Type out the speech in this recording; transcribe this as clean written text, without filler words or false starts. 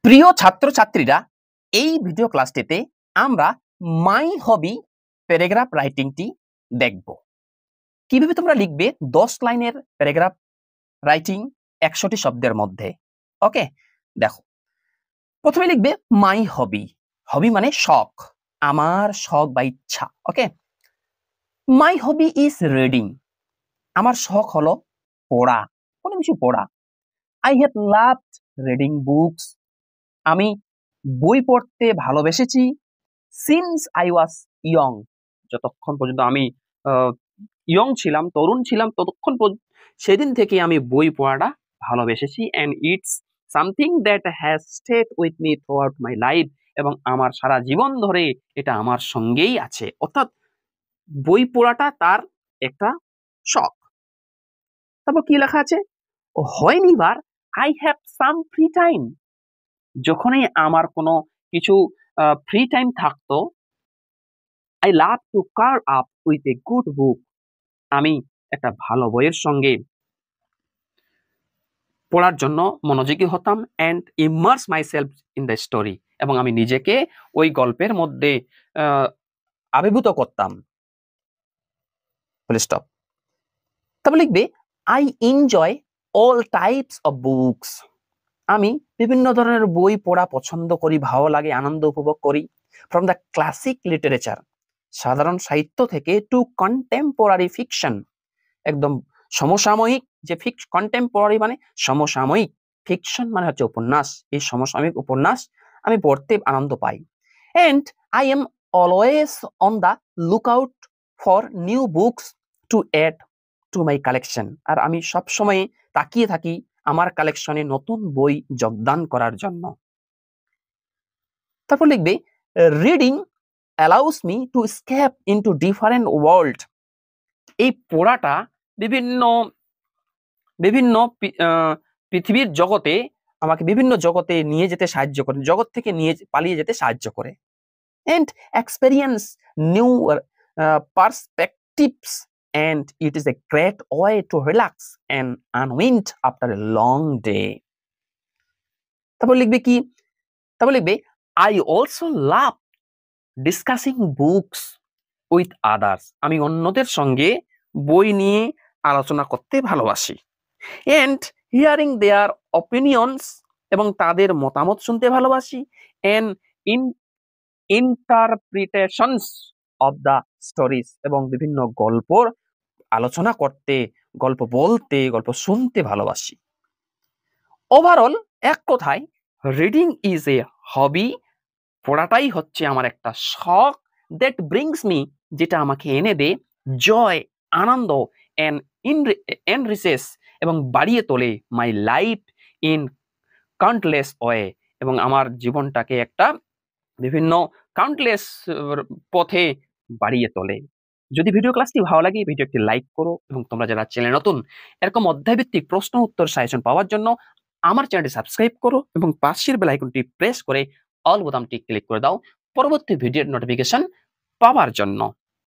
প্রিয় ছাত্রছাত্রীরা, এই ভিডিও ক্লাসটিতে আমরা মাই হবি প্যারাগ্রাফ রাইটিংটি দেখব। কিভাবে তোমরা লিখবে 10 লাইনের প্যারাগ্রাফ রাইটিং 100টি শব্দের মধ্যে। ওকে, দেখো, প্রথমে লিখবে মাই হবি। হবি মানে শখ, আমার শখ বা ইচ্ছা। Okay, my hobby is reading. আমার শখ হলো পড়া, কোনো কিছু পড়া। I have loved reading books. আমি বই পড়তে ভালোবেসেছি সিন্স আই ওয়াজ ইয়ং। যতক্ষণ পর্যন্ত আমি ইয়ং ছিলাম, তরুণ ছিলাম, ততক্ষণ সেদিন থেকে আমি বই পড়াটা ভালোবেসেছি। And it's something that has stayed with me throughout my life. এবং আমার সারা জীবন ধরে এটা আমার সঙ্গেই আছে। অর্থাৎ বই পড়াটা তার একটা শখ। তারপর কি লেখা আছে, when ever I have some free time. যখনই আমার কোনো কিছু ফ্রি টাইম থাকতো, I love to car up with a good বুক। আমি একটা ভালো বইয়ের সঙ্গে পড়ার জন্য মনোযোগী হতাম। And immerse my self in the story. এবং আমি নিজেকে ওই গল্পের মধ্যে আবির্ভূত করতাম। Full stop. তারপর লিখবে I enjoy all types of books. আমি বিভিন্ন ধরনের বই পড়া পছন্দ করি, ভালো লাগে, আনন্দ উপভোগ করি। ফ্রম দ্য ক্লাসিক লিটারেচার, সাধারণ সাহিত্য থেকে, টু কন্টেম্পোরারি ফিকশন, একদম সমসাময়িক যে কন্টেম্পোরারি মানে সমসাময়িক, ফিকশন মানে হচ্ছে উপন্যাস। এই সমসাময়িক উপন্যাস আমি পড়তে আনন্দ পাই। And I am always on the look out for new books to add to my collection. আর আমি সবসময় তাকিয়ে থাকি আমার কালেকশনে নতুন বই যোগদান করার জন্য। তারপর লিখবে reading allows me to escape into different world. এই পড়াটা বিভিন্ন বিভিন্ন পৃথিবীর জগতে আমাকে বিভিন্ন জগতে নিয়ে যেতে সাহায্য করে, জগৎ থেকে পালিয়ে যেতে সাহায্য করে। And experience new perspectives and it is a great way to relax and unwind after a long day. তারপর লিখবে কি, তারপর লিখবে I also love discussing books with others. আমি অন্যদের সঙ্গে বই নিয়ে আলোচনা করতে ভালোবাসি। and hearing their opinions, এবং তাদের মতামত শুনতে ভালোবাসি। and interpretations of the stories, এবং বিভিন্ন গল্পর আলোচনা করতে, গল্প বলতে, গল্প শুনতে ভালোবাসি। ওভারঅল, এক কথায়, রিডিং ইজ এ হবি। পড়াটাই হচ্ছে আমার একটা শখ। দ্যাট ব্রিংস মি, যেটা আমাকে এনে দেয় জয়, আনন্দ, এনরিচেস, এবং বাড়িয়ে তোলে my life in countless way, এবং আমার জীবনটাকে একটা বিভিন্ন কাউন্টলেস পথে বাড়িয়ে তোলে। যদি ভিডিও ক্লাসটি ভালো লাগে, ভিডিও একটি লাইক করো, এবং তোমরা যারা চ্যানেল নতুন, এরকম অধ্যায়ভিত্তিক প্রশ্ন উত্তর সাজেশন পাওয়ার জন্য আমার চ্যানেলটি সাবস্ক্রাইব করো এবং পাশের বেল আইকনটি প্রেস করে অল বোতামটি ক্লিক করে দাও পরবর্তী ভিডিওর নোটিফিকেশন পাওয়ার জন্য।